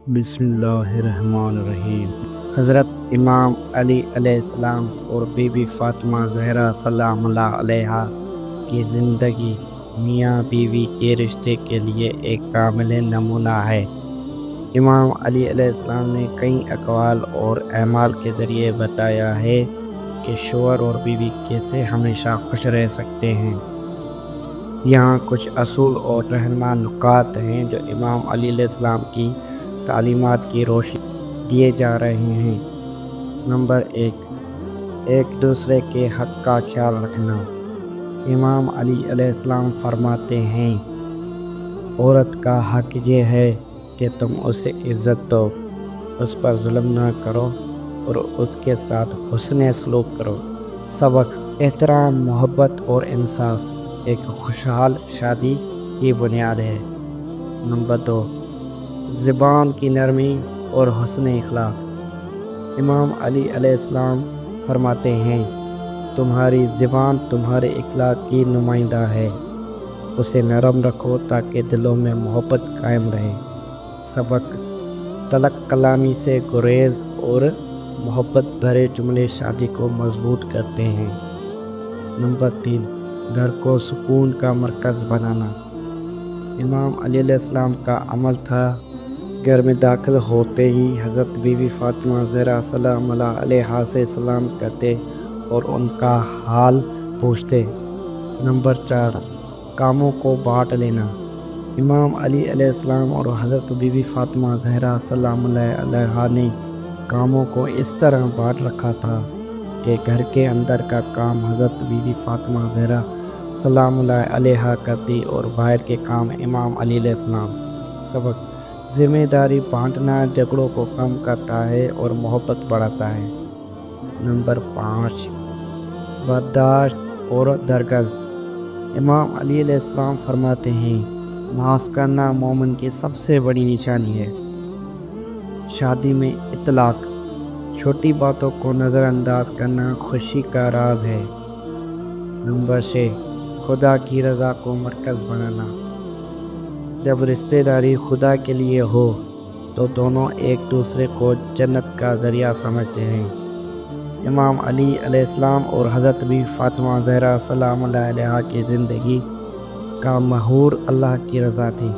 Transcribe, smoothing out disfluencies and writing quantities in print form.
بسم اللہ الرحمن الرحیم۔ حضرت امام علی علیہ السلام اور بی بی فاطمہ زہرا سلام اللہ علیہا کی زندگی میاں بیوی کے رشتے کے لیے ایک کامل نمونہ ہے۔ امام علی علیہ السلام نے کئی اقوال اور اعمال کے ذریعے بتایا ہے کہ شوہر اور بیوی کیسے ہمیشہ خوش رہ سکتے ہیں۔ یہاں کچھ اصول اور رہنما نکات ہیں جو امام علی علیہ السلام کی تعلیمات کی روشنی دیے جا رہے ہیں۔ نمبر 1، ایک دوسرے کے حق کا خیال رکھنا۔ امام علی علیہ السلام فرماتے ہیں، عورت کا حق یہ ہے کہ تم اسے عزت دو، اس پر ظلم نہ کرو اور اس کے ساتھ حسن سلوک کرو۔ سبق: احترام، محبت اور انصاف ایک خوشحال شادی کی بنیاد ہے۔ نمبر 2، زبان کی نرمی اور حسن اخلاق۔ امام علی علیہ السلام فرماتے ہیں، تمہاری زبان تمہارے اخلاق کی نمائندہ ہے، اسے نرم رکھو تاکہ دلوں میں محبت قائم رہے۔ سبق: تلخ کلامی سے گریز اور محبت بھرے جملے شادی کو مضبوط کرتے ہیں۔ نمبر 3، گھر کو سکون کا مرکز بنانا۔ امام علی علیہ السلام کا عمل تھا، گھر میں داخل ہوتے ہی حضرت بی بی فاطمہ زہرا سلام اللہ علیہا سے سلام کرتے اور ان کا حال پوچھتے۔ نمبر 4، کاموں کو بانٹ لینا۔ امام علی علیہ السلام اور حضرت بی بی فاطمہ زہرا سلام اللہ علیہا نے کاموں کو اس طرح بانٹ رکھا تھا کہ گھر کے اندر کا کام حضرت بی بی فاطمہ زہرا سلام اللہ علیہا کرتی اور باہر کے کام امام علی علیہ السلام۔ سبق: ذمہ داری بانٹنا جھگڑوں کو کم کرتا ہے اور محبت بڑھاتا ہے۔ نمبر 5، برداشت اور درگزر۔ امام علی علیہ السلام فرماتے ہیں، معاف کرنا مومن کی سب سے بڑی نشانی ہے۔ شادی میں اطلاق: چھوٹی باتوں کو نظر انداز کرنا خوشی کا راز ہے۔ نمبر 6، خدا کی رضا کو مرکز بنانا۔ جب رشتہ داری خدا کے لیے ہو تو دونوں ایک دوسرے کو جنت کا ذریعہ سمجھتے ہیں۔ امام علی علیہ السلام اور حضرت بی بی فاطمہ زہرا سلام اللہ علیہا کی زندگی کا محور اللہ کی رضا تھی۔